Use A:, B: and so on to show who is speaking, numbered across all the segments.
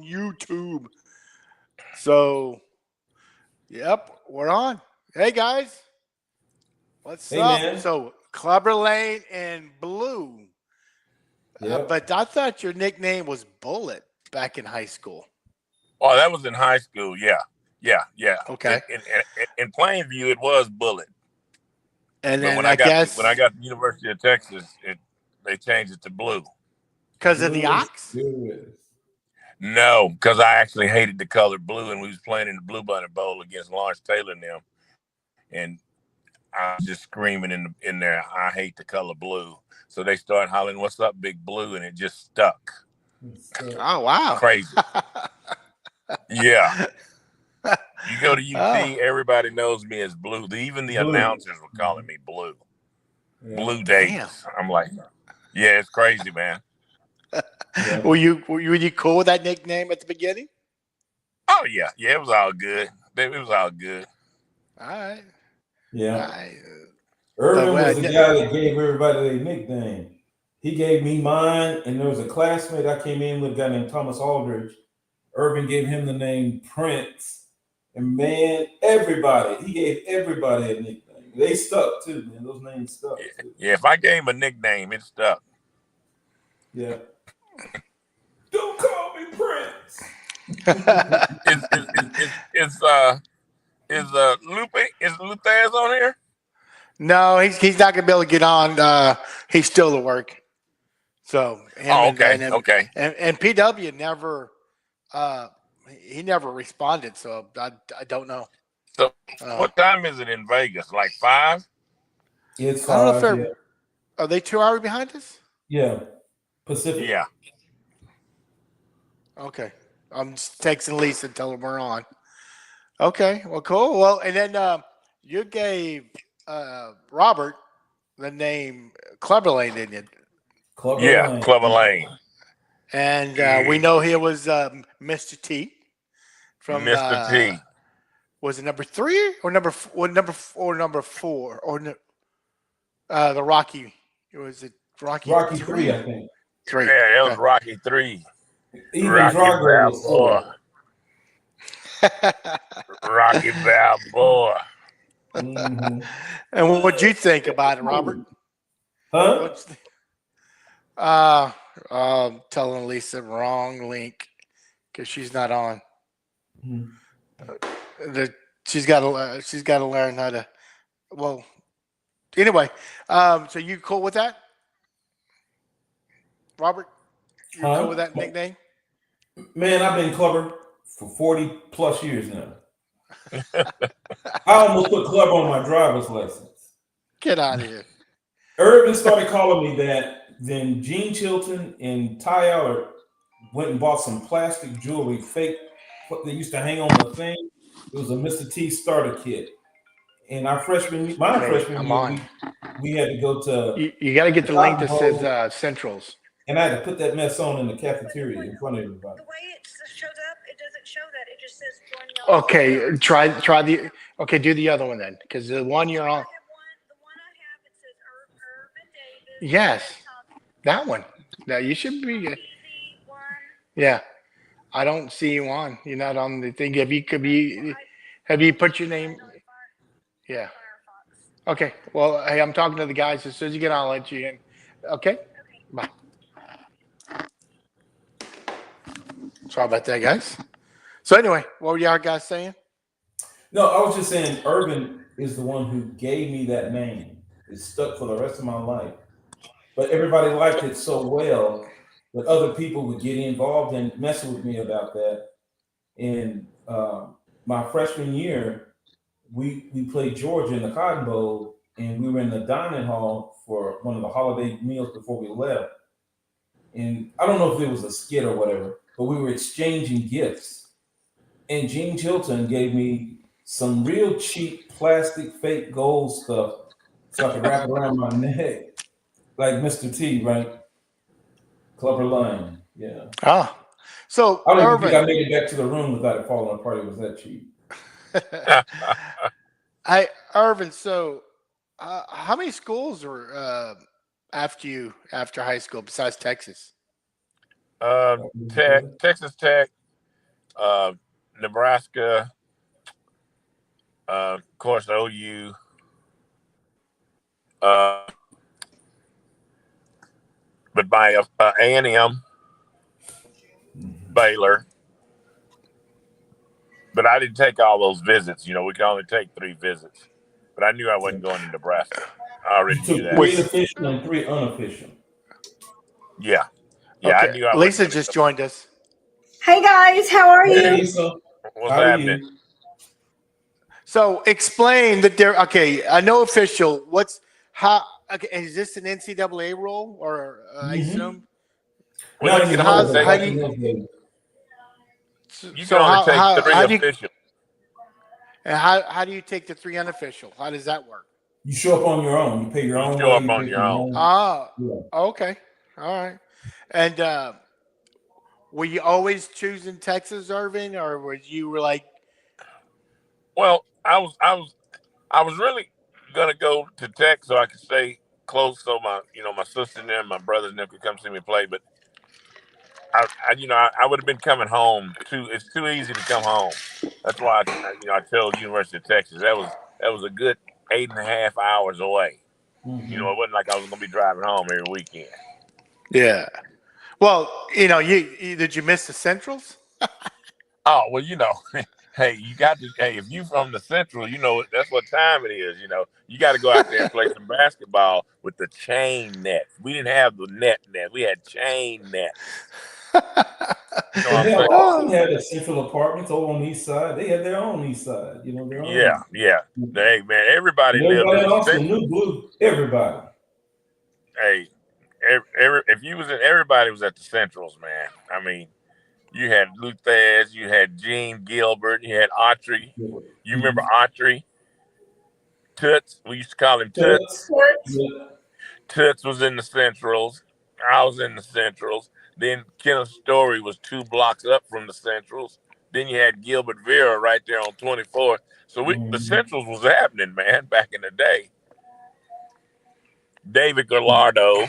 A: YouTube. So, yep, we're on. Hey guys, what's
B: Hey
A: up?
B: man.
A: So, Clubber Lane and Blue.
B: Yep.
A: But I thought your nickname was Bullet back in high school.
C: Oh, that was in high school. Yeah.
A: Okay.
C: In Plainview, it was Bullet.
A: And
C: But
A: then I
C: when I
A: guess
C: got to University of Texas, they changed it to Blue.
A: because of the
B: Blue is
A: ox.
B: good.
C: No, because I actually hated the color blue, and we was playing in the Blue Bunny Bowl against Lawrence Taylor and them, and I was just screaming in there, I hate the color blue. So they started hollering, "What's up, Big Blue?" And it just stuck.
A: Oh wow.
C: Crazy. Yeah. You go to UT,
A: Oh,
C: everybody knows me as Blue. Even the
B: Blue.
C: announcers were calling me Blue.
B: Yeah.
C: Blue
A: damn.
C: Davis. I'm like, yeah, it's crazy, man.
B: Yeah.
A: Were you cool with that nickname at the beginning?
C: Oh yeah, it was all good. It was all good.
A: All right.
B: Yeah.
A: I,
B: Irvin was the
A: but
B: guy that gave everybody their nickname. He gave me mine, and there was a classmate I came in with, a guy named Thomas Aldridge. Irvin gave him the name Prince. And man, he gave everybody a nickname. They stuck too, man. Those names stuck too.
C: Yeah, if I gave him a nickname, it stuck.
B: Yeah. Don't call me Prince.
C: Is Luthez on here?
A: no, he's not gonna be able to get on. He's still at work. So him
C: Okay.
A: and PW never he never responded. So I don't know.
C: So what time is it in Vegas? Like 5?
B: It's
A: I don't know if
B: 5.
A: they're
B: Yeah.
A: are they 2 hours behind us?
B: Yeah. Pacific.
C: Yeah.
A: Okay. I'm just texting Lisa and tell her we're on. Okay. Well, cool. Well, and then you gave Robert the name Clubber Lane, didn't you?
B: Clubber
C: Yeah,
B: Lane.
C: Clever Lane.
A: And we know he was Mr. T from
C: Mr. T.
A: was it number 3 or number 4 or the Rocky? Was it Rocky?
B: Rocky 3, I think.
A: 3.
C: Yeah, that was
A: Okay.
C: Rocky 3.
B: Even
C: Rocky
B: Drago was
C: Balboa. Rocky Balboa.
B: Mm-hmm.
A: And what'd you think about it, Robert?
B: Huh?
A: What's the, telling Lisa wrong link because she's not on.
B: Mm-hmm.
A: She's got to learn how to. Well, anyway, so you cool with that, Robert? You cool with that nickname?
B: Man, I've been Clubber for 40 plus years now. I almost put Clubber on my driver's license.
A: Get out of here.
B: Irvin started calling me that. Then Gene Chilton and Ty Allard went and bought some plastic jewelry, fake, what they used to hang on the thing. It was a Mr. T starter kit. And my freshman year, we had to go to.
A: You got to get the link that
B: Cotton Bowl,
A: says Centrals.
B: and I had to put that mess on in the cafeteria in front of everybody.
D: The way it shows up, it doesn't show that. It just says join y'all.
A: Okay, try the. Okay, do the other one then, because the one you're on.
D: The one I have, it says Irvin Davis.
A: Yes, that one. Now you should be.
D: Easy one.
A: Yeah, I don't see you on. You're not on the thing. Have you put your name? Yeah. Okay. Well, hey, I'm talking to the guys. As soon as you get on, I'll let you in. Okay. Bye. Sorry about that, guys. So anyway, what were y'all guys saying?
B: No, I was just saying Irvin is the one who gave me that name. It stuck for the rest of my life. But everybody liked it so well that other people would get involved and mess with me about that. And my freshman year, we played Georgia in the Cotton Bowl, and we were in the dining hall for one of the holiday meals before we left. And I don't know if it was a skit or whatever, but we were exchanging gifts. And Gene Chilton gave me some real cheap plastic fake gold stuff so I could wrap it around my neck, like Mr. T, right? Clubber Lane, yeah.
A: Oh, so
B: I don't even
A: Irvin,
B: think I made it back to the room without it falling apart. It was that cheap.
A: Irvin. So, how many schools were after high school besides Texas?
C: Texas Tech, Nebraska, of course, OU, but by A&M, Baylor. But I didn't take all those visits. You know, we could only take 3 visits. But I knew I wasn't going to Nebraska. I already
B: You
C: knew
B: took
C: that.
B: 3 official and 3 unofficial.
C: Yeah. Yeah, I
A: Okay.
C: knew I
A: Lisa
C: wasn't
A: just joined us.
D: Hey guys, how are
B: Hey,
D: you?
B: Lisa.
C: What's
B: How are
C: happening?
B: you?
A: So explain that there. Okay, I know official. What's how? Okay, is this an NCAA rule or I assume?
C: Well,
B: Not
C: you can
B: anymore,
C: only
B: but
A: How
B: back
A: do
B: in
A: you?
B: those days.
C: you can
A: So
C: only take 3
A: how do you
C: official.
A: and how do you take the 3 unofficial? How does that work?
B: You show up on your own. You pay your
C: You
B: own
C: show
B: way.
C: up
B: You
C: on
B: pay
C: your
B: for your
C: own.
B: own.
A: Ah,
B: Yeah.
A: okay, all right. And were you always choosing Texas, Irvin, or were you like?
C: Well, I was really gonna go to Tech so I could stay close, so my sister and them, my brothers and them could come see me play. But I would have been coming home too. It's too easy to come home. That's why I chose University of Texas. That was a good 8.5 hours away. You know, it wasn't like I was gonna be driving home every weekend.
A: Yeah. Well, did you miss the Centrals?
C: Oh well, hey, you got to. Hey, if you from the Central, that's what time it is. You got to go out there and play some basketball with the chain net. We didn't have the net. We had chain net. You know what
B: But
C: I'm
B: hell,
C: saying?
B: Austin had a central apartments over on the east side. They had their own east side. Their
C: Yeah,
B: own.
C: yeah. Hey, man, everybody
B: And
C: lived
B: everybody
C: in
B: in
C: the
B: Austin
C: Central.
B: knew Blue. Everybody.
C: Hey, if you was in, everybody was at the Centrals, man. I mean, you had Luthez, you had Gene Gilbert, you had Autry. You remember Autry? Toots, we used to call him Toots.
B: Yeah.
C: Toots was in the Centrals. I was in the Centrals. Then Kenneth Story was 2 blocks up from the Centrals. Then you had Gilbert Vera right there on 24th. So the Centrals was happening, man, back in the day. David Gallardo.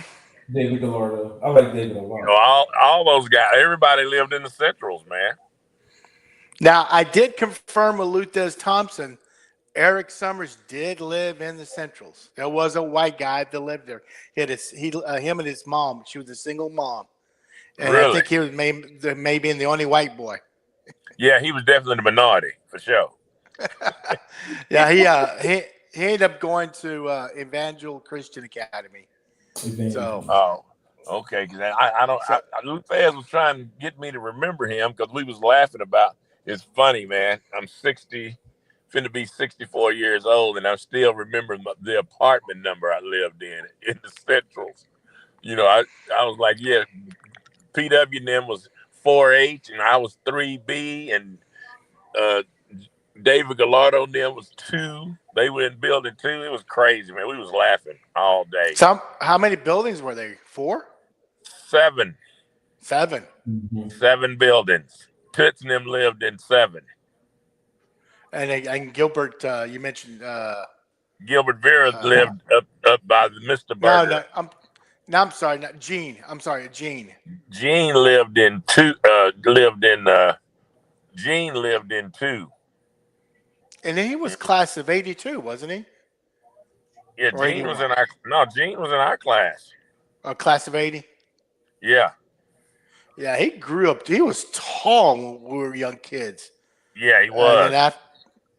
B: David Gallardo. I like David a lot.
C: All those guys. Everybody lived in the Centrals, man.
A: Now I did confirm with Luthez Thompson. Eric Summers did live in the Centrals. There was a white guy that lived there. Him and his mom. She was a single mom, and I
C: Really?
A: think he was maybe the only white boy.
C: Yeah, he was definitely the minority for sure.
A: Yeah, he ended up going to Evangel Christian Academy. So,
C: Oh, okay. Because I don't. Luthez was trying to get me to remember him because we was laughing about. It's funny, man. I'm 60, finna be 64 years old, and I still remember the apartment number I lived in the Centrals. I was like, yeah, PW and them was 4H, and I was 3B, and David Gallardo and them was 2. They were in building 2. It was crazy, man. We was laughing all day.
A: how many buildings were they? 4?
C: 7.
A: 7.
C: 7 buildings. Toots and them lived in 7.
A: And Gilbert, you mentioned.
C: Gilbert Vera lived up by the Mr. Burger.
A: I'm sorry, not Gene. I'm sorry, Gene.
C: Gene lived in 2. Gene lived in 2.
A: And then he was class of 82, wasn't he?
C: Yeah,
A: Or
C: Gene was
A: 81?
C: Gene was in our class.
A: Class of 80.
C: Yeah.
A: Yeah, he grew up. He was tall when we were young kids.
C: Yeah, he was.
A: And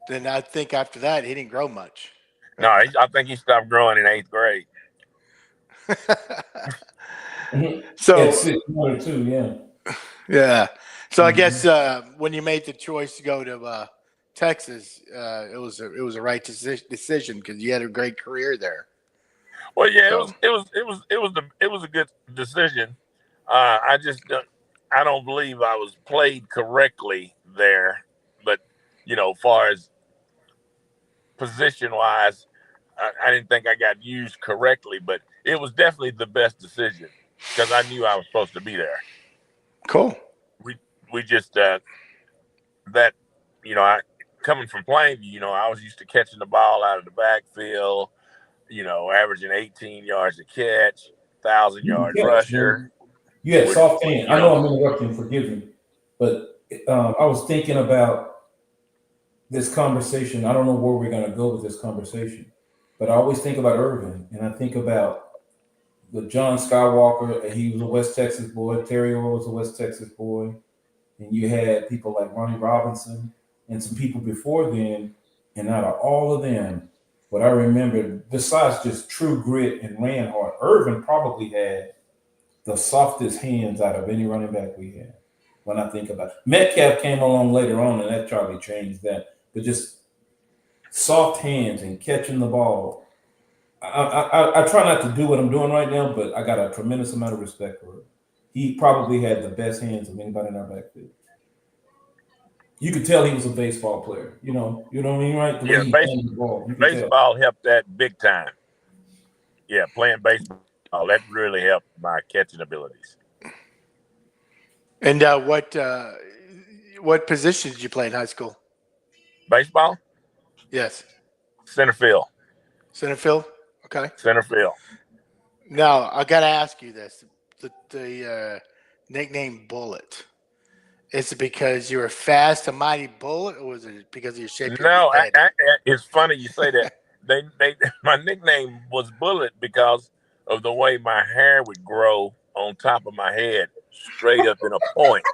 A: then I think after that, he didn't grow much.
C: No, I think he stopped growing in 8th grade.
A: So,
B: 6'2", yeah.
A: yeah. So I guess when you made the choice to go to Texas, it was a right decision because you had a great career there.
C: Well, yeah, it was a good decision. I don't believe I was played correctly there, but far as position wise, I didn't think I got used correctly. But it was definitely the best decision because I knew I was supposed to be there.
A: Cool.
C: We just coming from Plainview, I was used to catching the ball out of the backfield. Averaging 18 yards a catch, 1,000-yard rusher.
B: You had soft hands. I know I'm interrupting, forgive me, but I was thinking about this conversation. I don't know where we're going to go with this conversation, but I always think about Irvin, and I think about the John Skywalker. And he was a West Texas boy. Terry Orr was a West Texas boy, and you had people like Ronnie Robinson and some people before then. And out of all of them, what I remember, besides just true grit and ran hard, Irvin probably had the softest hands out of any running back we had. When I think about it, Metcalf came along later on, and that Charlie changed that. But just soft hands and catching the ball. I try not to do what I'm doing right now, but I got a tremendous amount of respect for him. He probably had the best hands of anybody in our backfield. You could tell he was a baseball player. You know what I mean, right? The way he handled the ball. You could tell.
C: Baseball helped that big time. Yeah, playing baseball, that really helped my catching abilities.
A: And what position did you play in high school?
C: Baseball?
A: Yes.
C: Center field.
A: Center field? Okay.
C: Center field.
A: Now, I got to ask you this. The nickname Bullet, is it because you're a fast and mighty bullet, or was it because of your shape?
C: No, it's funny you say that. My nickname was Bullet because of the way my hair would grow on top of my head, straight up in a point.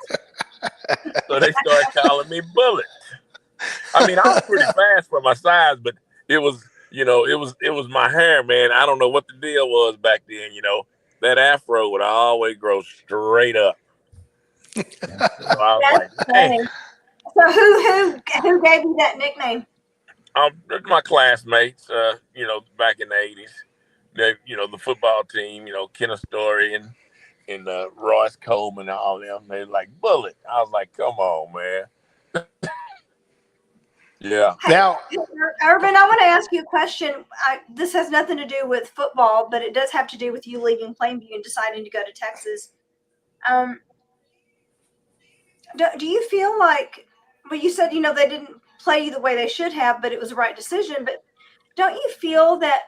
C: So they started calling me Bullet. I mean, I was pretty fast for my size, but it was my hair, man. I don't know what the deal was back then. That afro would always grow straight up. So I was like, hey.
D: So who gave you that nickname?
C: My classmates, back in the 80s, the football team, Kenneth Story and Royce Coleman and all them, they like Bullet. I was like, come on, man. Yeah.
A: Now,
D: Urban, I want to ask you a question. This has nothing to do with football, but it does have to do with you leaving Plainview and deciding to go to Texas. Do you feel like, well, you said, they didn't play you the way they should have, but it was the right decision. But don't you feel that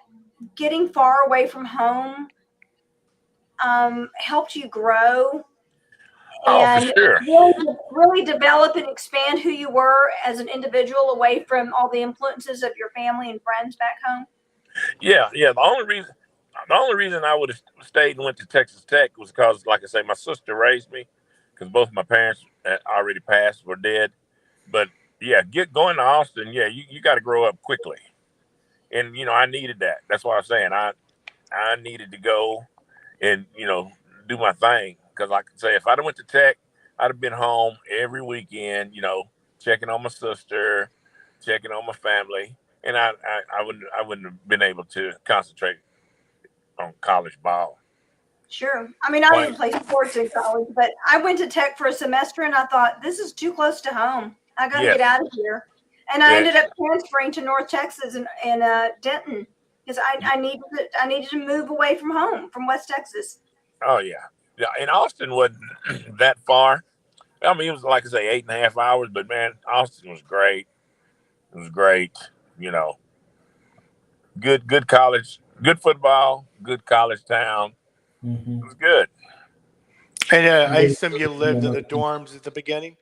D: getting far away from home helped you grow and
C: for sure.
D: really develop and expand who you were as an individual away from all the influences of your family and friends back home?
C: Yeah. The only reason I would have stayed and went to Texas Tech was because, like I say, my sister raised me, because both my parents had already passed, were dead. But yeah, going to Austin, yeah, you got to grow up quickly. And, I needed that. That's what I'm saying. I needed to go and, do my thing. Because like I say, if I'd have went to Tech, I'd have been home every weekend, checking on my sister, checking on my family. And I wouldn't have been able to concentrate on college ball.
D: Sure. I mean, I didn't play sports in college, but I went to Tech for a semester and I thought, this is too close to home. I got to get out of here. And I ended up transferring to North Texas and Denton because I needed to move away from home, from West Texas.
C: Oh, yeah. Yeah. And Austin wasn't that far. I mean, it was, like I say, 8.5 hours, but man, Austin was great. It was great. Good college, good football, good college town.
B: Mm-hmm.
C: It was good.
A: And I assume you lived in the dorms at the beginning?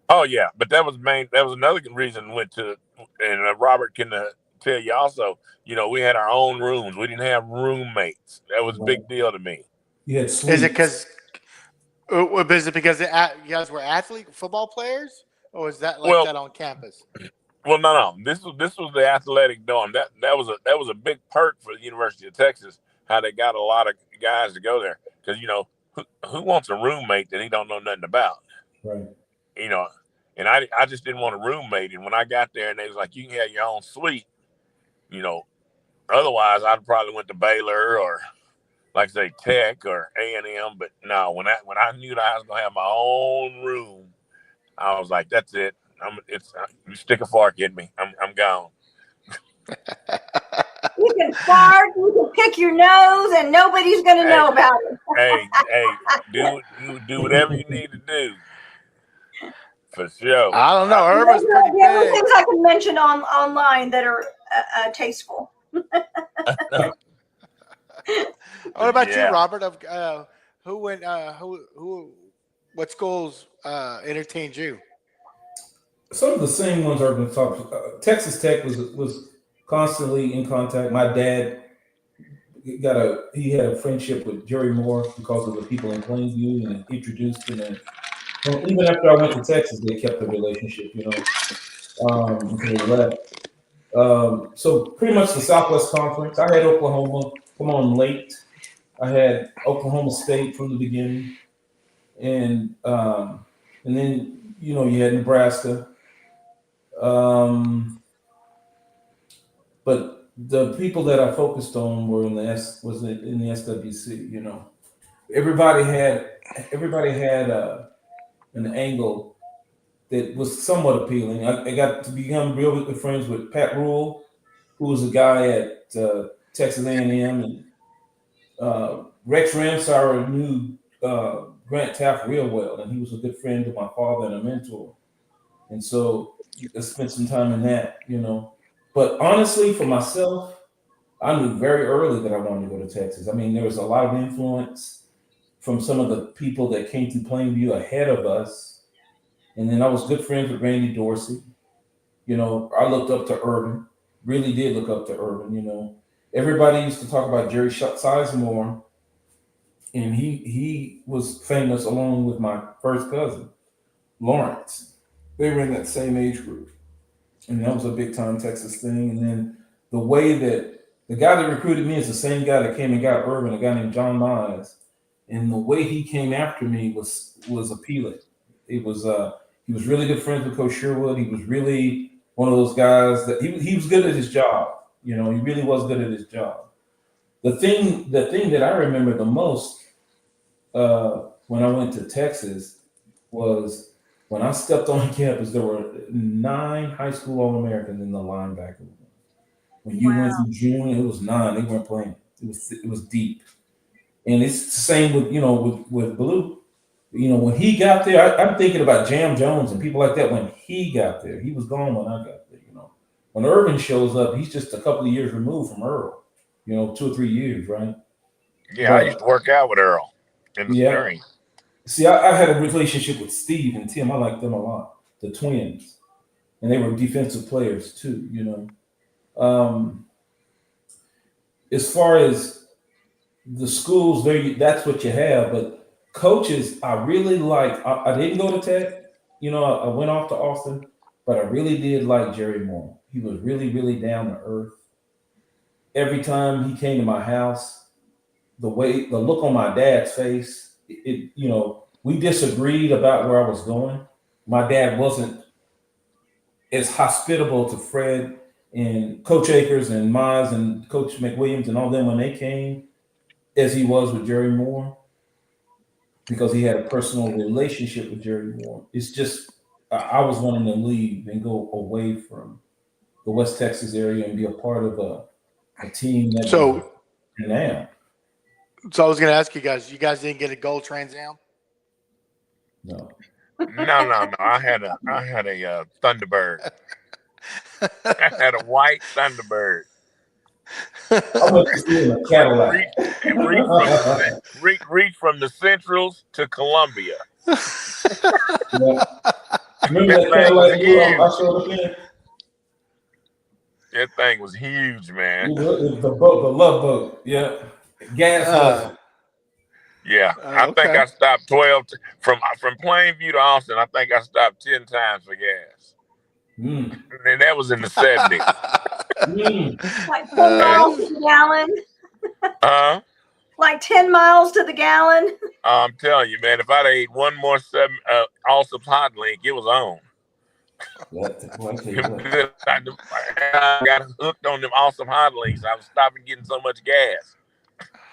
C: Oh, yeah. But that was another reason we went to, and Robert can tell you also, we had our own rooms. We didn't have roommates. That was a big deal to me.
B: Yeah,
A: Is it because you guys were football players, or was that that on campus?
C: Well, no. This was the athletic dorm. That was a big perk for the University of Texas, how they got a lot of guys to go there. Because who wants a roommate that he don't know nothing about?
B: Right.
C: And I just didn't want a roommate. And when I got there, and they was like, you can have your own suite. Otherwise I'd probably went to Baylor or, like I say, Tech or A&M. But no, when I knew that I was gonna have my own room, I was like, that's it. You stick a fork in me, I'm gone.
D: You can fart, you can pick your nose, and nobody's gonna know about it.
C: hey, do whatever you need to do. For sure.
A: I don't know. Urban's pretty big.
D: There are things I can mention online that are tasteful.
A: What about you, Robert? Who went? Who What schools entertained you?
B: Some of the same ones are going to talk. Texas Tech was constantly in contact. My dad he had a friendship with Jerry Moore because of the people in Plainview, and introduced him. And well, even after I went to Texas, they kept the relationship, until they left. So pretty much the Southwest Conference. I had Oklahoma come on late. I had Oklahoma State from the beginning, and then you had Nebraska. But the people that I focused on were in the SWC. Everybody had an angle that was somewhat appealing. I got to become real good friends with Pat Rule, who was a guy at Texas A&M, and Rex Ramsauer knew Grant Taft real well, and he was a good friend of my father and a mentor. And so I spent some time in that. But honestly, for myself, I knew very early that I wanted to go to Texas. I mean, there was a lot of influence from some of the people that came to Plainview ahead of us. And then I was good friends with Randy Dorsey. I looked up to Urban, really did look up to Urban. Everybody used to talk about Jerry Sizemore, and he was famous along with my first cousin, Lawrence. They were in that same age group. And that was a big time Texas thing. And then the way that the guy that recruited me is the same guy that came and got Urban, a guy named John Mize. And the way he came after me was appealing. It was he was really good friends with Coach Sherwood. He was really one of those guys that he was good at his job. He really was good at his job. The thing that I remember the most when I went to Texas was when I stepped on campus, there were 9 high school All-Americans in the linebacker room. When you went through June, it was 9. They weren't playing. It was deep. And it's the same with Blue. When he got there, I'm thinking about Jam Jones and people like that. When he got there, he was gone when I got there. When Urban shows up, he's just a couple of years removed from Earl. 2 or 3 years, right?
C: Yeah, I used to work out with Earl in the spring.
B: See, I had a relationship with Steve and Tim. I liked them a lot, the twins, and they were defensive players too. As far as the schools, that's what you have. But coaches, I really like. I didn't go to Tech. I went off to Austin, but I really did like Jerry Moore. He was really, really down to earth. Every time he came to my house, the look on my dad's face. We disagreed about where I was going. My dad wasn't as hospitable to Fred and Coach Akers and Mize and Coach McWilliams and all them when they came as he was with Jerry Moore, because he had a personal relationship with Jerry Moore. It's just I was wanting to leave and go away from the West Texas area and be a part of a team that now.
A: So I was going to ask you guys didn't get a gold Trans Am?
B: No.
C: No. I had a Thunderbird. I had a white Thunderbird.
B: I went to see a Cadillac.
C: Reach from the Centrals to Columbia.
B: Yeah. Remember that Cadillac I showed up in?
C: That thing was huge, man.
B: The love boat. Yeah. Gas.
C: Yeah, I think I stopped 12 from Plainview to Austin. I think I stopped 10 times for gas, and that was in the 70s.
D: Like 10 miles to the gallon. Like 10 miles to the gallon.
C: I'm telling you, man. If I'd ate one more Allsup's Hot Link, it was on. I got hooked on them Allsup Hot Links. I was stopping getting so much gas.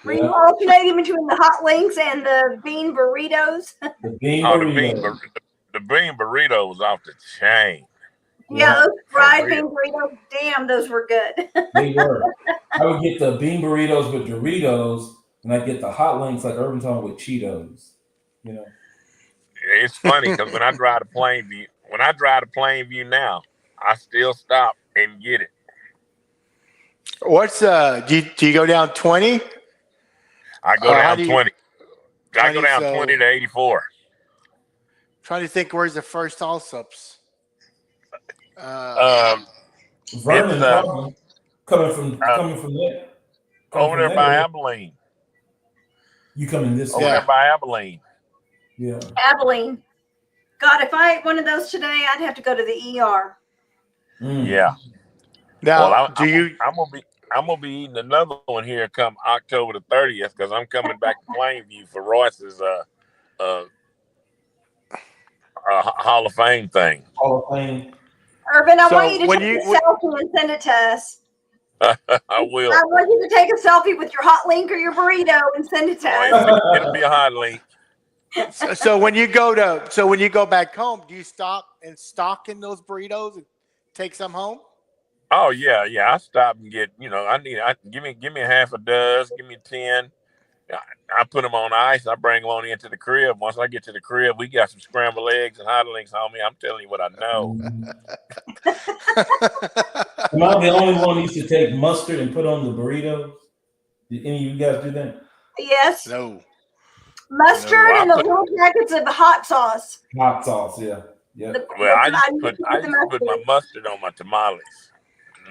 D: Were you alternating between the hot links and the bean burritos?
C: The bean burrito was off the chain.
D: Yeah, those fried bean burritos. Damn, those were good.
B: They were. I would get the bean burritos with Doritos, and I get the hot links like Urban Tone with Cheetos.
C: It's funny because when I drive to Plainview now, I still stop and get it.
A: What's do you go down 20?
C: I go down 20. I go down 20 to 84.
A: Trying to think where's the first Allsups.
B: Vernon
C: It's
B: probably coming from there. Coming
C: over
B: from
C: there by
B: there.
C: Abilene.
B: You coming this
C: Over
B: way?
C: there by Abilene.
B: Yeah.
D: Abilene. God, if I ate one of those today, I'd have to go to the ER.
C: Yeah.
A: Now,
C: Well, I'm gonna be eating another one here come October the 30th because I'm coming back to Plainview for Royce's Hall of Fame thing.
B: Hall of Fame.
D: Urban, I
A: So
D: want you to
A: when
D: take
A: you-
D: a selfie and send it to us.
C: I will.
D: I want you to take a selfie with your hot link or your burrito and send it to us.
C: It'll be a hot link.
A: So when you go back home, do you stop and stock in those burritos and take some home?
C: Oh yeah. I stop and get. Give me a half a dozen. Give me 10. I put them on ice. I bring them on into the crib. Once I get to the crib, we got some scrambled eggs and hot links on me. I'm telling you what I know.
B: Am I the only one who used to take mustard and put on the burritos? Did any of you guys do that?
D: Yes.
A: No.
D: Mustard
C: No,
D: and the little packets of hot sauce.
B: Hot sauce, yeah. Yeah.
C: Well, I used to put my mustard on my tamales.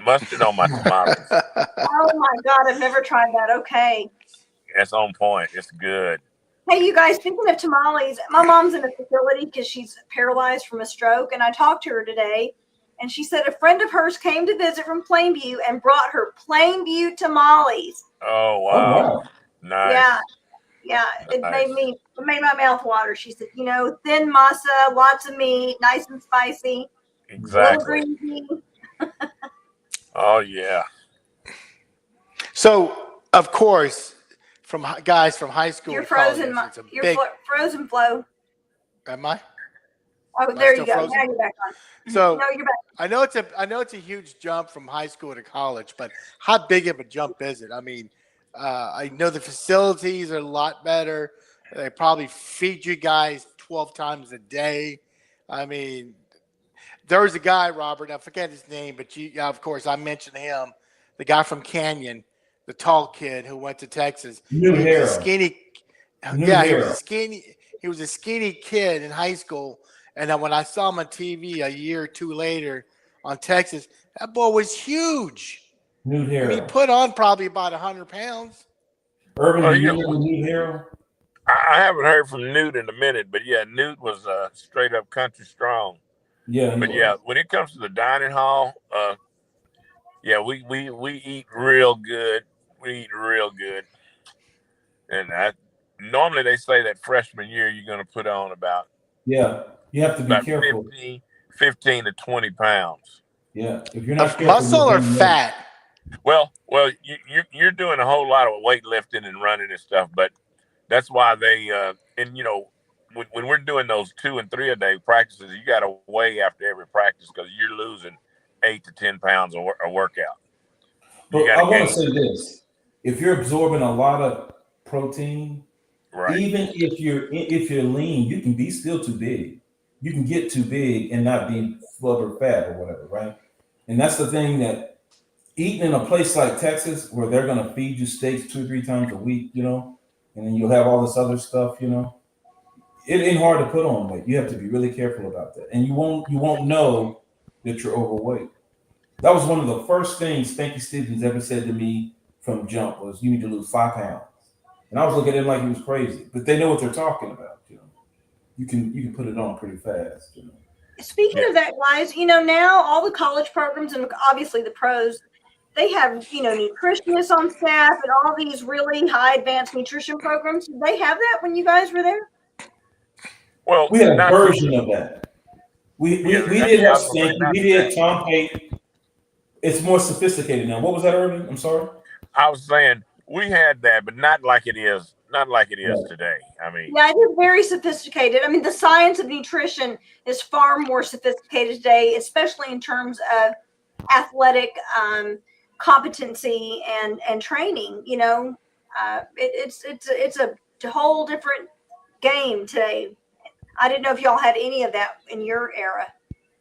C: Mustard on my tamales.
D: Oh my God, I've never tried that. Okay.
C: That's on point. It's good.
D: Hey, you guys, speaking of tamales, my mom's in a facility because she's paralyzed from a stroke. And I talked to her today, and she said a friend of hers came to visit from Plainview and brought her Plainview tamales.
C: Oh, wow.
B: Oh, wow.
C: Nice.
D: Yeah. It
C: Nice.
D: made my mouth water. She said, thin masa, lots of meat, nice and spicy.
C: Exactly.
D: Little greasy.
C: Oh, yeah.
A: So of course, from guys from high school,
D: You're
A: to college,
D: frozen.
A: it's a
D: You're
A: big.
D: frozen, Flo.
A: Am I?
D: Oh, there you
A: still
D: go.
A: frozen?
D: Now you're back on.
A: So
D: No, you're back.
A: I know it's a huge jump from high school to college, but how big of a jump is it? I mean, I know the facilities are a lot better. They probably feed you guys 12 times a day. I mean, there was a guy, Robert, I forget his name, but of course, I mentioned him, the guy from Canyon, the tall kid who went to Texas.
B: New
A: He was
B: Hero.
A: a skinny.
B: New
A: Yeah,
B: Hero.
A: he was a skinny kid in high school. And then when I saw him on TV a year or two later on Texas, that boy was huge.
B: New
A: I
B: Hero.
A: mean, he put on probably about 100 pounds.
B: Urban,
C: Oh,
B: do you
C: yeah.
B: remember New Hero?
C: I haven't heard from Newt in a minute, but yeah, Newt was straight up country strong.
B: Yeah.
C: But yeah, when it comes to the dining hall, yeah, we eat real good. We eat real good. And normally they say that freshman year you're going to put on about
B: Yeah. You have to be careful.
C: 15 to 20 pounds.
B: Yeah. If you're not careful,
A: Muscle
B: you'll
A: or
B: gain weight.
A: fat?
C: Well, you're doing a whole lot of weightlifting and running and stuff, but that's why they when we're doing those 2 and 3 a day practices, you got to weigh after every practice because you're losing 8 to 10 pounds a workout.
B: But I want to say this: if you're absorbing a lot of protein,
C: right.
B: even if you're lean, you can be still too big. You can get too big and not be flubber fat or whatever, right? And that's the thing that eating in a place like Texas, where they're going to feed you steaks 2 or 3 times a week, and then you'll have all this other stuff, it ain't hard to put on weight. You have to be really careful about that, and you won't know that you're overweight. That was one of the first things Spanky Stevens ever said to me from jump was, "You need to lose 5 pounds." And I was looking at him like he was crazy, but they know what they're talking about. You can put it on pretty fast.
D: Speaking of that, guys, now all the college programs and obviously the pros, they have, nutritionists on staff and all these really high advanced nutrition programs. Did they have that when you guys were there?
C: Well,
B: We had a version of that. We did have Spanky. We did Tom Payton. It's more sophisticated now. What was that, Urban? I'm sorry.
C: I was saying we had that, but not like it is. Not like it is today. I mean,
D: Yeah, it is very sophisticated. I mean, the science of nutrition is far more sophisticated today, especially in terms of athletic competency and training. It's a whole different game today. I didn't know if y'all had any of that in your era.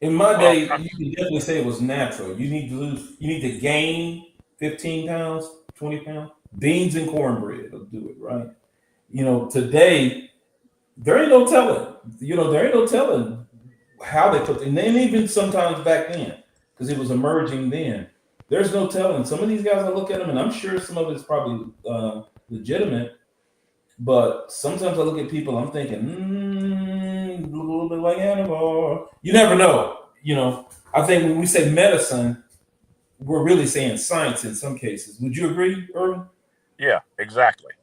B: In my day, you can definitely say it was natural. You need to gain 15 pounds, 20 pounds. Beans and cornbread will do it, right? Today there ain't no telling. There ain't no telling how they put, and then even sometimes back then, because it was emerging then. There's no telling. Some of these guys, I look at them, and I'm sure some of it's probably legitimate. But sometimes I look at people, I'm thinking, a little bit like Hannibal. You never know. I think when we say medicine, we're really saying science in some cases. Would you agree, Irvin?
C: Yeah, exactly.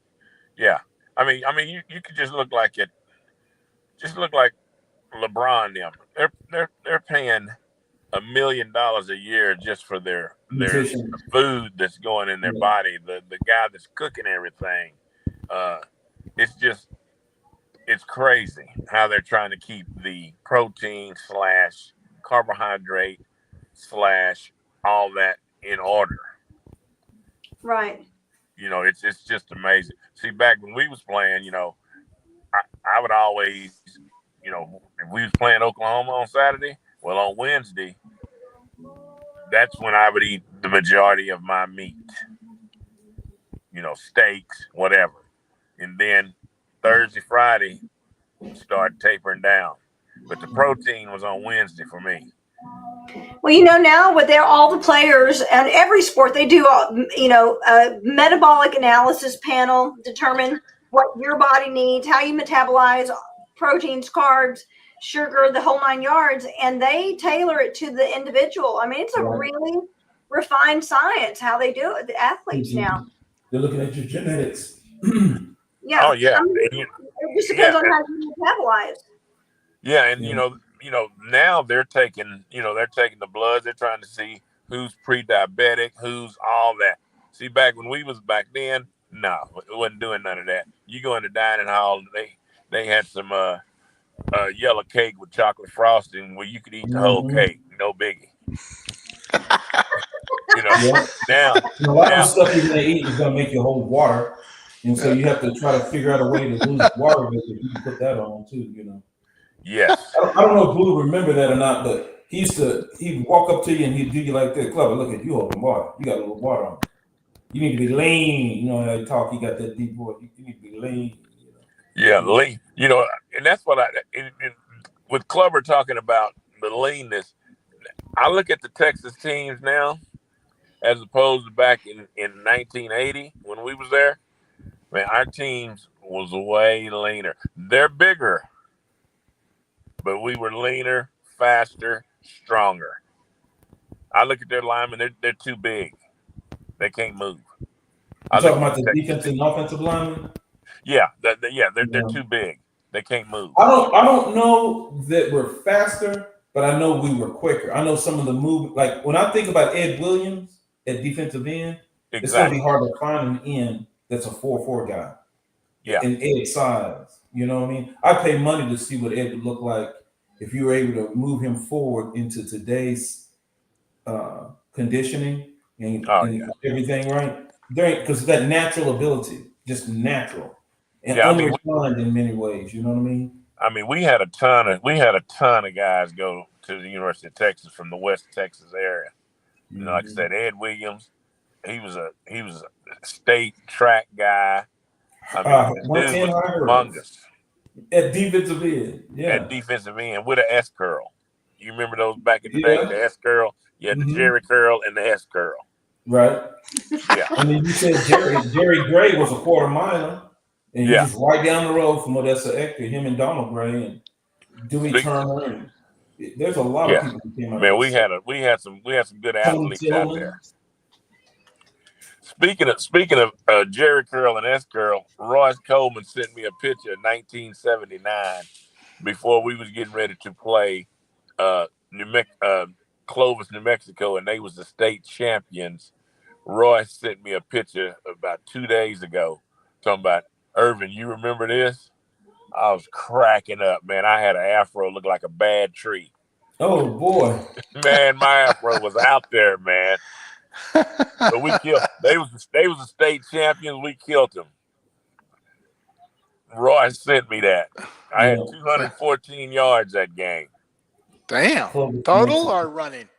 C: Yeah. I mean, you could just look like it. Just look like LeBron. Them. They're paying $1 million a year just for their
B: Nutrition.
C: food that's going in their
B: Yeah.
C: body. The guy that's cooking everything. It's crazy how they're trying to keep the protein / carbohydrate / all that in order.
D: Right.
C: It's just amazing. See, back when we was playing, I would always, if we was playing Oklahoma on Saturday, well, on Wednesday, that's when I would eat the majority of my meat. Steaks, whatever. And then Thursday, Friday, start tapering down. But the protein was on Wednesday for me.
D: Well, now with all the players and every sport, they do, a metabolic analysis panel, determine what your body needs, how you metabolize proteins, carbs, sugar, the whole 9 yards, and they tailor it to the individual. I mean, it's a really refined science how they do it. The athletes now.
B: They're looking at your genetics.
D: Yeah.
C: Oh yeah.
D: It just depends on how you metabolize.
C: Yeah, and now they're taking the bloods. They're trying to see who's pre-diabetic, who's all that. See, back when we was back then, no, it wasn't doing none of that. You go in the dining hall, they had some yellow cake with chocolate frosting where you could eat the whole cake, no biggie. Now
B: a lot of stuff you're gonna eat is gonna make you hold water, and so you have to try to figure out a way to lose water if you can put that on too.
C: Yes.
B: I don't know if Blue remember that or not, but he'd walk up to you and he'd do you like that. Clever, look at you holding water. You got a little water on. You need to be lean. You know how I talk. He got that deep voice. You need to be lean.
C: Yeah, lean. And that's what with Clubber talking about the leanness. I look at the Texas teams now, as opposed to back in 1980 when we was there. Man, our teams was way leaner. They're bigger, but we were leaner, faster, stronger. I look at their linemen; they're too big. They can't move.
B: You talking about the defensive and offensive linemen?
C: Yeah, they're too big. They can't move.
B: I don't know that we're faster, but I know we were quicker. I know some of the movement. Like when I think about Ed Williams at defensive end, it's gonna be hard to find an end that's a 4.4 guy.
C: Yeah.
B: In Ed's size. You know what I mean? I pay money to see what Ed would look like if you were able to move him forward into today's conditioning and everything, right? Because that natural ability, just natural and unrefined in many ways. You know what I mean?
C: I mean, we had a ton of guys go to the University of Texas from the West Texas area. Like I said, Ed Williams, he was a state track guy. I mean, dude was humongous.
B: At defensive end,
C: At defensive end with an S curl. You remember those back in the day, the S curl? You had the Jerry curl and the S curl.
B: Right.
C: Yeah.
B: And then you said Jerry Gray was a quarter miler. And he's just right down the road from Odessa Ector, him and Donald Gray and Dewey Turner. And there's a lot of people who came out.
C: Man, we had some good athletes out there. Speaking of Jerry curl and S curl, Royce Coleman sent me a picture of 1979 before we was getting ready to play Clovis, New Mexico, and they was the state champions. Royce sent me a picture about 2 days ago talking about, Irvin, you remember this? I was cracking up, man. I had an afro look like a bad tree.
B: Oh boy.
C: Man, my afro was out there, man. But we killed. They was the state champions. We killed them. Royce sent me that. I had 214 yards that game.
A: Damn. Total or running?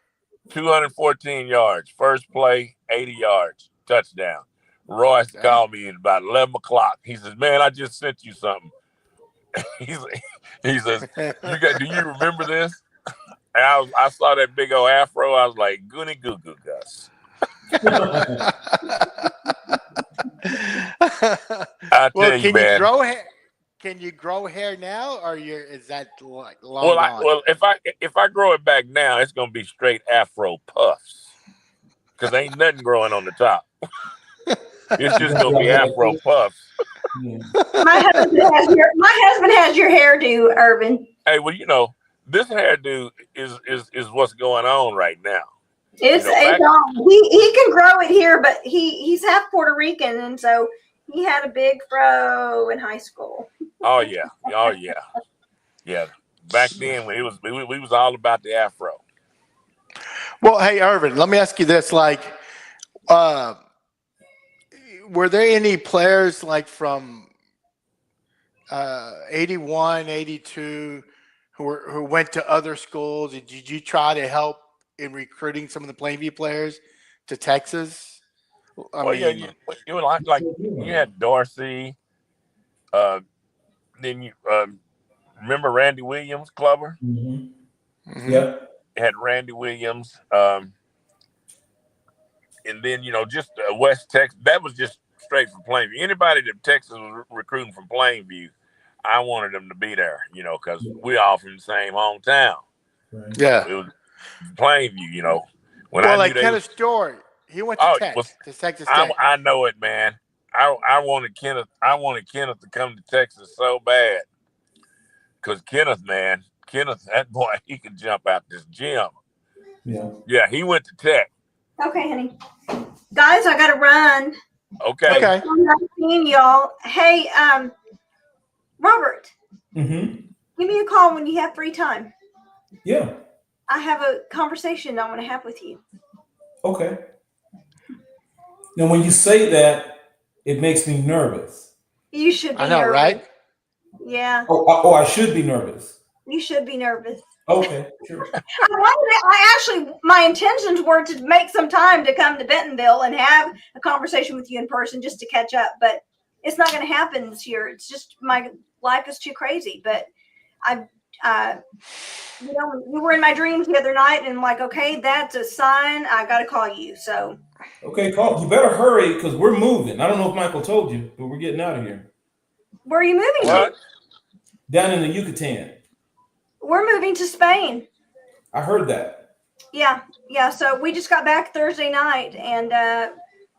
C: 214 yards. First play, 80 yards. Touchdown. Royce called me at about 11 o'clock. He says, man, I just sent you something. he's he says, do you remember this? And I saw that big old afro. I was like, goody goo goo Gus. I
A: Well,
C: tell you,
A: can you
C: man.
A: grow hair? Can you grow hair now, or is that like long
C: Well,
A: gone?
C: if I grow it back now, it's gonna be straight afro puffs because ain't nothing growing on the top. It's just gonna be afro puffs.
B: Yeah.
D: My husband has your hairdo, Urban.
C: Hey, well, this hairdo is what's going on right now.
D: It's he can grow it here, but he's half Puerto Rican, and so he had a big fro in high school.
C: Oh yeah. Back then when we was all about the afro.
A: Well, hey, Irvin, let me ask you this: like, were there any players like from 81, 82 who went to other schools? Did you try to help in recruiting some of the Plainview players to Texas?
C: You were like you had Dorsey. Then you remember Randy Williams, Clubber?
B: Mm-hmm.
A: Mm-hmm.
B: Yep.
C: Had Randy Williams, and then just West Texas. That was just straight from Plainview. Anybody that Texas was recruiting from Plainview, I wanted them to be there, because we all from the same hometown.
B: Right.
A: Yeah.
C: It was Plainview, when
A: Well,
C: I
A: like
C: knew
A: Kenneth Stewart, he went to Texas Tech.
C: I know it, man. I wanted Kenneth to come to Texas so bad. Because Kenneth, that boy, he can jump out this gym.
B: Yeah.
C: Yeah, he went to Tech.
D: Okay, honey. Guys, I gotta run.
C: Okay.
D: I'm not seeing y'all. Hey, Robert.
B: Mm-hmm.
D: Give me a call when you have free time.
B: Yeah.
D: I have a conversation I want to have with you.
B: Okay. Now, when you say that, it makes me nervous.
D: You should be
A: I know,
D: nervous.
A: right?
D: Yeah.
B: Oh, I should be nervous.
D: You should be nervous.
B: Okay, sure.
D: My intentions were to make some time to come to Bentonville and have a conversation with you in person just to catch up, but it's not going to happen this year. It's just my life is too crazy. But you were in my dreams the other night, and I'm like, okay, that's a sign. I got to call you. So.
B: Okay, call. You better hurry because we're moving. I don't know if Michael told you, but we're getting out of here.
D: Where are you moving
C: What?
D: to?
B: Down in the Yucatan.
D: We're moving to Spain.
B: I heard that.
D: Yeah. So we just got back Thursday night, and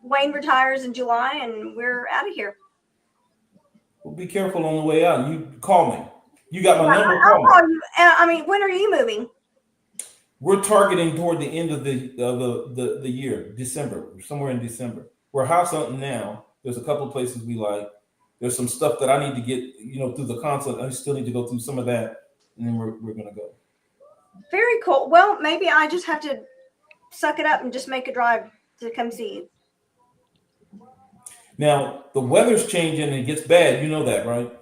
D: Wayne retires in July, and we're out of here.
B: Well, be careful on the way out. You call me. You got my number.
D: I'll call you. When are you moving?
B: We're targeting toward the end of the year, December, somewhere in December. We're house hunting now. There's a couple of places we like. There's some stuff that I need to get, through the consulate. I still need to go through some of that, and then we're gonna go.
D: Very cool. Well, maybe I just have to suck it up and just make a drive to come see you.
B: Now the weather's changing and it gets bad. You know that, right?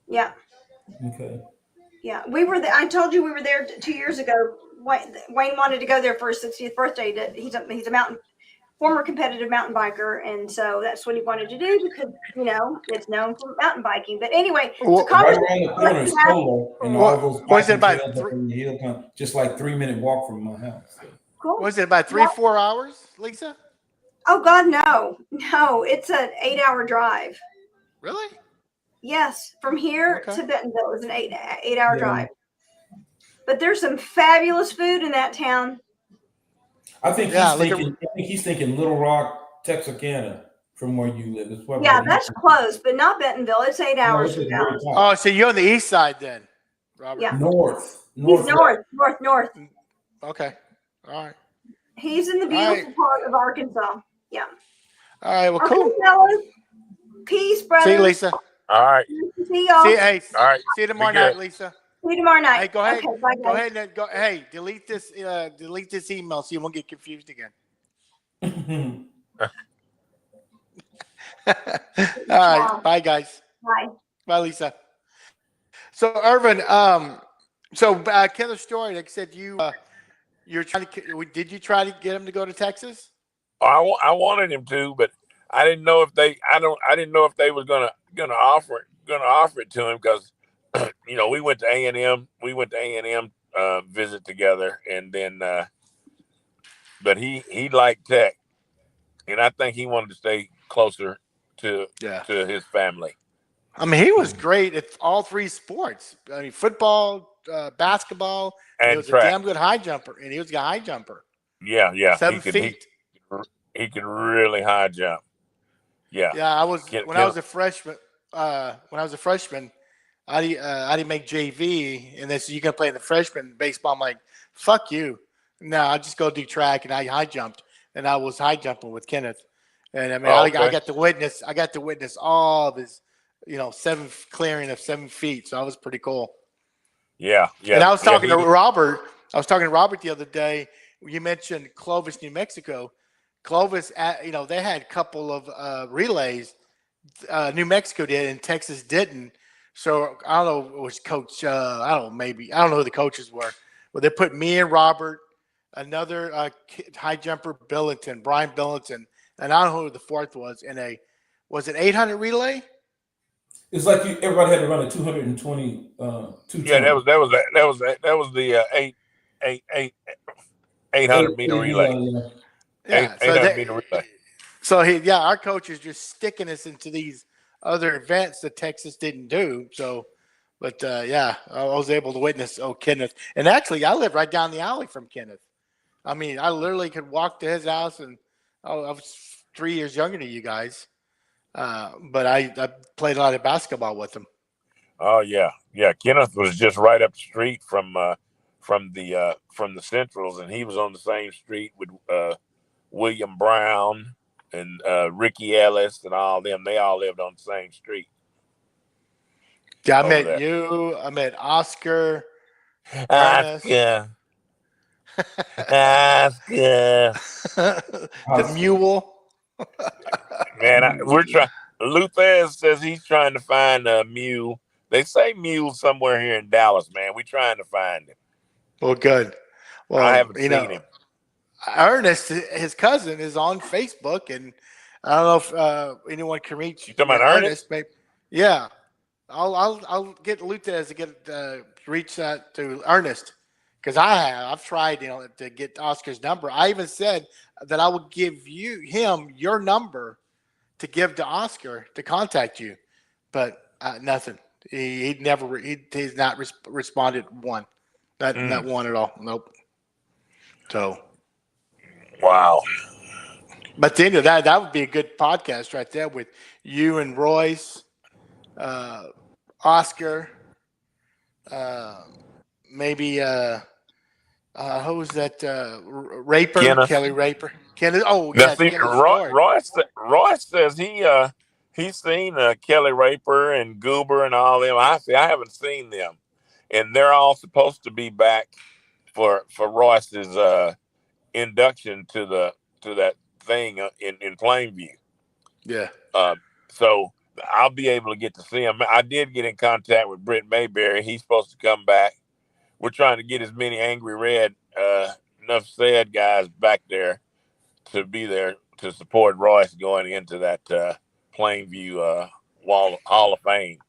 D: Yeah.
B: Okay.
D: Yeah, we were there. I told you we were there 2 years ago. Wayne wanted to go there for his 60th birthday. He's a former competitive mountain biker, and so that's what he wanted to do because it's known for mountain biking. But anyway,
B: right around the corner is Polo, and all those
A: was it about
B: just like 3-minute walk from my house. So.
D: Cool.
A: Was it about 3-4 hours, Lisa?
D: Oh God, no, it's an 8-hour drive.
A: Really?
D: Yes, from here to Bentonville is an 8-hour drive. But there's some fabulous food in that town.
B: I think he's thinking Little Rock, Texarkana, from where you live.
D: That's close, but not Bentonville. It's 8 hours from now.
A: Oh, so you're on the east side then, Robert?
D: Yeah.
B: North.
D: He's north.
A: Okay. All right.
D: He's in the beautiful part of Arkansas. Yeah.
A: All right. Well, cool.
D: Fellas. Peace, brother.
A: See you, Lisa.
C: All right.
D: See y'all.
C: All right.
A: See you tomorrow night, Lisa.
D: See you tomorrow night.
A: Hey, go ahead.
D: Okay, bye,
A: go ahead and go. Hey, delete this email so you won't get confused again. All right. Bye, guys.
D: Bye.
A: Bye, Lisa. So, Irvin, Kenneth Story, like I said, you're trying to. Did you try to get him to go to Texas?
C: I wanted him to, but I didn't know if they. I didn't know if they were gonna offer it. gonna offer it to him because we went to A&M. We went to A&M visit together, and then but he liked Tech, and I think he wanted to stay closer to
A: Yeah.
C: his family.
A: I mean, he was great at all three sports. I mean, football, basketball, and he
C: And
A: was a
C: track.
A: damn good high jumper. And he was a high jumper.
C: Yeah.
A: 7 feet.
C: He could really high jump. Yeah.
A: Yeah, when I was a freshman. I didn't make JV, and they said you can play in the freshman baseball. I'm like, fuck you. No, I just go do track, and I high jumped, and I was high jumping with Kenneth. And I mean, I got to witness all of his, clearing of 7 feet. So that was pretty cool.
C: Yeah.
A: And I was talking to Robert. I was talking to Robert the other day. You mentioned Clovis, New Mexico. Clovis, they had a couple of relays. New Mexico did, and Texas didn't. So I don't know. It was Coach. I don't know who the coaches were. But they put me and Robert, another high jumper, Brian Billington, and I don't know who the fourth was. Was it 800 relay?
B: It's like everybody had to run a 220. 220.
C: Yeah, that was the 800 meter relay.
A: Yeah,
C: 800 meter relay.
A: So our coach is just sticking us into these other events that Texas didn't do. So, but I was able to witness Kenneth, and actually I live right down the alley from Kenneth. I mean, I literally could walk to his house, and I was 3 years younger than you guys. But I played a lot of basketball with him.
C: Oh yeah. Kenneth was just right up the street from the Centrals, and he was on the same street with William Brown and Ricky Ellis and all them. They all lived on the same street.
A: Yeah, I met you. I met Oscar.
C: Oscar.
A: The mule.
C: Man, we're trying. Luthez says he's trying to find a mule. They say mule somewhere here in Dallas, man. We're trying to find him.
A: Well, good. Well,
C: I haven't seen him.
A: Ernest, his cousin, is on Facebook, and I don't know if anyone can reach.
C: You talking about Ernest?
A: Maybe. Yeah, I'll get Luthez to get reach that to Ernest, because I've tried to get Oscar's number. I even said that I would give him your number to give to Oscar to contact you, but nothing. He's not responded one, not one at all. Nope. So.
C: Wow.
A: But the end of that would be a good podcast right there with you and Royce, Oscar, maybe who was that? Raper,
C: Kenneth.
A: Kelly Raper. Kenneth. Oh yeah.
C: Royce says he's seen Kelly Raper and Goober and all them. I haven't seen them, and they're all supposed to be back for Royce's induction to that thing in Plainview.
A: Yeah.
C: So I'll be able to get to see him. I did get in contact with Britt Mayberry. He's supposed to come back. We're trying to get as many Angry Red, enough said guys back there to be there to support Royce going into that Plainview Hall of Fame.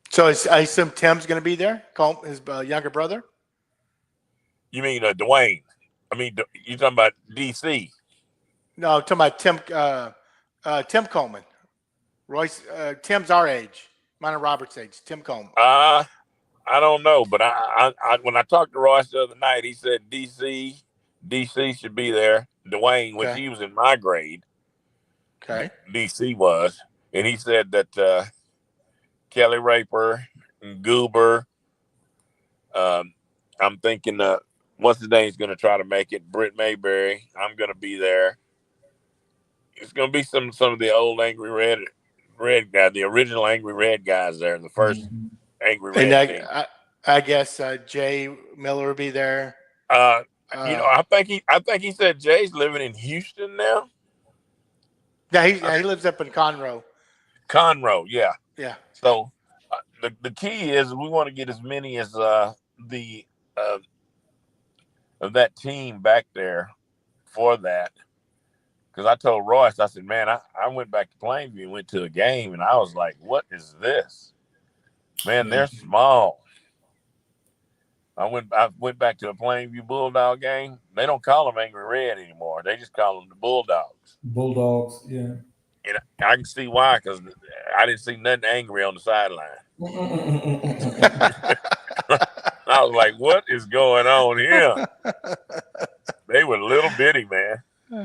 A: So I assume Tim's going to be there, his younger brother?
C: You mean Dwayne? I mean, you talking about DC?
A: No, I'm talking about Tim Coleman. Royce, Tim's our age. Mine and Robert's age. Tim Coleman.
C: I don't know, but I when I talked to Royce the other night, he said DC should be there. Dwayne, which he was in my grade.
A: Okay.
C: DC was, and he said that Kelly Raper and Goober. I'm thinking what's his name's going to try to make it. Britt Mayberry. I'm going to be there. It's going to be some of the old Angry Red guys, the original Angry Red guys there, the first Angry Red team.
A: I guess Jay Miller will be there.
C: I think he said Jay's living in Houston now.
A: Yeah, he lives up in Conroe.
C: Conroe, yeah.
A: Yeah.
C: So the key is we want to get as many as of that team back there for that. Because I told Royce, I said, man, I went back to Plainview and went to a game, and I was like, what is this? Man, they're small. I went back to a Plainview Bulldog game. They don't call them Angry Red anymore. They just call them the Bulldogs.
B: Bulldogs, yeah.
C: And I can see why, because I didn't see nothing angry on the sideline. I was like, what is going on here? They were little bitty, man.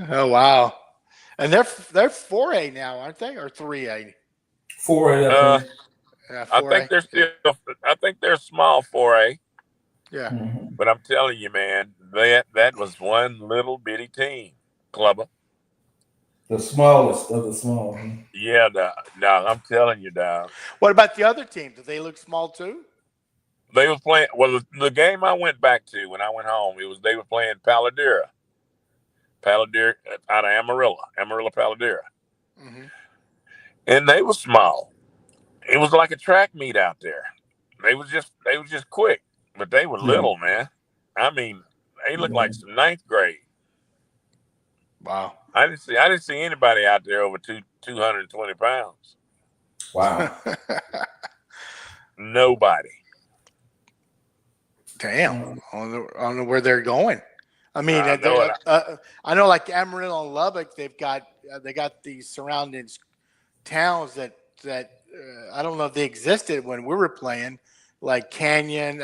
A: Oh wow! And they're 4A now, aren't they, or 3A?
B: 4A, I think.
A: Yeah, 4A.
C: I think they're still. I think they're small 4A.
A: Yeah.
B: Mhm.
C: But I'm telling you, man, that was one little bitty team, Clubber.
B: The smallest of the small.
C: Yeah, dog, I'm telling you, dog.
A: What about the other team? Do they look small too?
C: They was playing. Well, the game I went back to when I went home, they were playing Paladera out of Amarillo, Paladera,
A: Mm-hmm.
C: and they were small. It was like a track meet out there. They was just quick, but they were little, man. I mean, they looked like some ninth grade.
A: Wow.
C: I didn't see anybody out there over 220 pounds.
B: Wow.
C: Nobody.
A: Damn. I don't know where they're going. I mean, I know like Amarillo and Lubbock, they got these surrounding towns that I don't know if they existed when we were playing, like Canyon,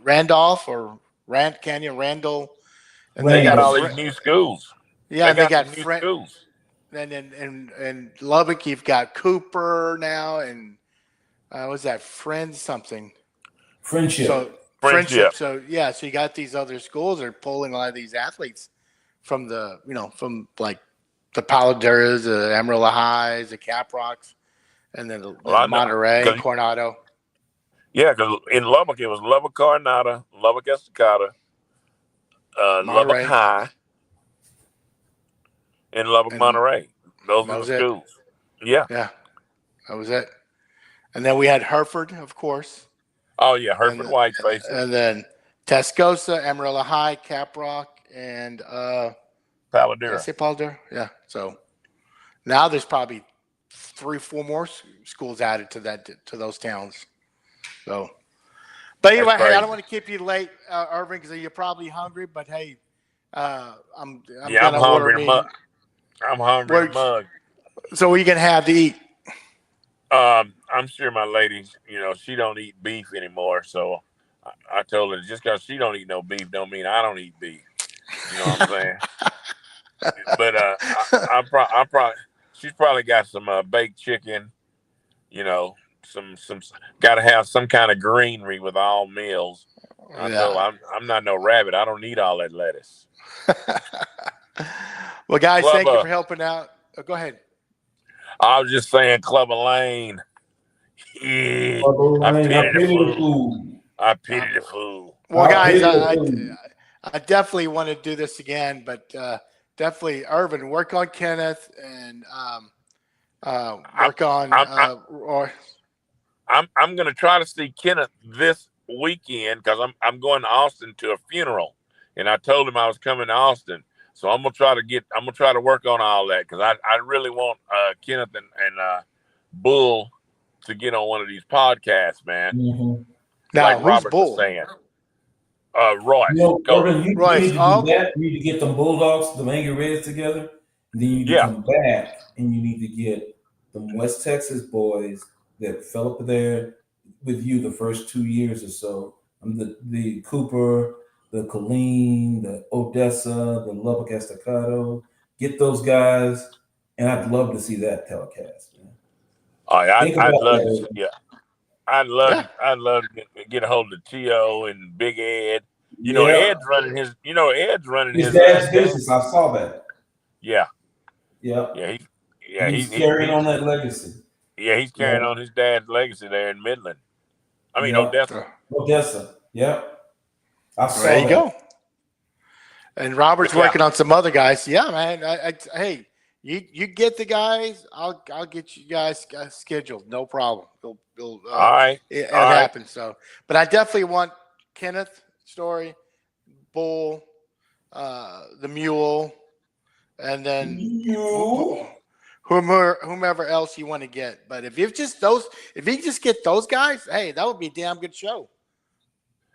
A: Randolph or Canyon, Randall. And
C: they got all these new schools.
A: Yeah, they got
C: new schools.
A: And in Lubbock, you've got Cooper now, and what's that? Friendship. Friendship. So yeah, so you got these other schools that are pulling a lot of these athletes from from like the Paladeras, the Amarillo Highs, the Caprocks, and then the Monterey, Coronado.
C: Yeah, because in Lubbock, it was Lubbock Coronado, Lubbock Estacada, Lubbock High, and Lubbock Monterey. Those were the schools. Yeah.
A: Yeah. That was it. And then we had Hereford, of course.
C: Oh, yeah, Hereford Whiteface.
A: And then Tascosa, Amarillo High, Caprock, and
C: Paladera.
A: Did I say Paladera? Yeah. So now there's probably 3-4 more schools added to those towns. So, but anyway, hey, I don't want to keep you late, Irvin, because you're probably hungry. But hey, I'm
C: hungry. I'm hungry. Mug.
A: So what are you gonna have to eat?
C: I'm sure my lady, she don't eat beef anymore. So I told her just because she don't eat no beef don't mean I don't eat beef. You know what I'm saying? But I probably she's probably got some baked chicken. Some got to have some kind of greenery with all meals. I told her, I'm not no rabbit. I don't need all that lettuce.
A: Well, guys, thank you for helping out. Go ahead.
C: I was just saying, Clubber Lane. Yeah, I pity the fool.
A: Well, guys, I definitely want to do this again, but definitely, Irvin, work on Kenneth and work on.
C: I'm going to try to see Kenneth this weekend because I'm going to Austin to a funeral, and I told him I was coming to Austin. So I'm gonna try to work on all that because I really want Kenneth and Bull to get on one of these podcasts, man.
B: Mm-hmm.
A: Now,
C: like
A: who's
C: Robert
A: Bull?
C: was saying. Royce.
B: You need to do that. You need to get them Bulldogs, the Angry Reds together. And then you need to come back and you need to get them West Texas boys that fell up there with you the first 2 years or so. The Cooper, the Colleen, the Odessa, the Lubbock Estacado. Get those guys, and I'd love to see that telecast, man.
C: I'd love to. Yeah, I'd love to get a hold of T.O. and Big Ed. Ed's running his. Ed's running his
B: dad's business. I saw that.
C: Yeah.
B: Yeah.
C: He's
B: carrying on that legacy.
C: Yeah, he's carrying on his dad's legacy there in Midland. I mean, Odessa.
B: Odessa. Yeah.
A: There you go. And Robert's working on some other guys. Yeah, man. Hey, you get the guys. I'll get you guys scheduled. No problem. All
C: right.
A: It happens. So, but I definitely want Kenneth Story, Bull, the Mule, and then who whomever else you want to get. But if you just get those guys, hey, that would be a damn good show.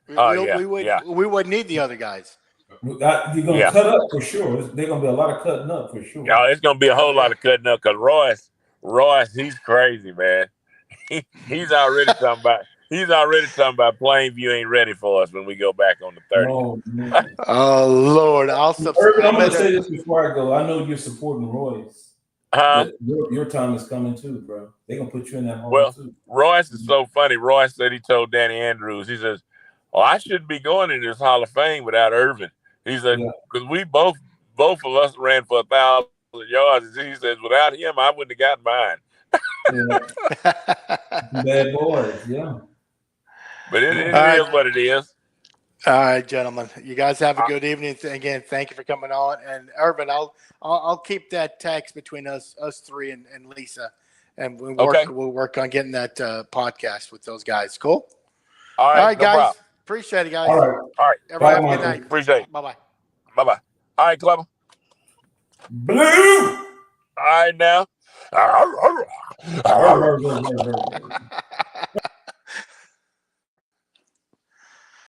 A: We wouldn't need the other guys.
B: You're gonna cut up for sure. There's gonna be a lot of cutting up for sure.
C: Yeah, it's gonna be a whole lot of cutting up because Royce, he's crazy, man. He's already talking about Plainview ain't ready for us when we go back on the 30th.
A: Oh Lord,
B: Urban, I'm gonna say this before I go. I know you're supporting Royce. Your time is coming too, bro. They're gonna put you in that hole too.
C: Royce is so funny. Royce said he told Danny Andrews, he says, "Oh, I shouldn't be going in this Hall of Fame without Irvin." He said, because we both of us ran for 1,000 yards. He says, without him, I wouldn't have gotten
B: mine. Bad boys, yeah.
C: But it is what it is.
A: All right, gentlemen. You guys have a good evening. Again, thank you for coming on. And Urban, I'll keep that text between us three and Lisa, and we'll work on getting that podcast with those guys. Cool.
C: All right,
A: guys.
C: Problem.
A: Appreciate it, guys.
B: All right.
A: Everybody have a good night.
C: Appreciate it.
A: Bye-bye.
C: Bye-bye. All right, Clever.
B: Blue.
C: All right, now.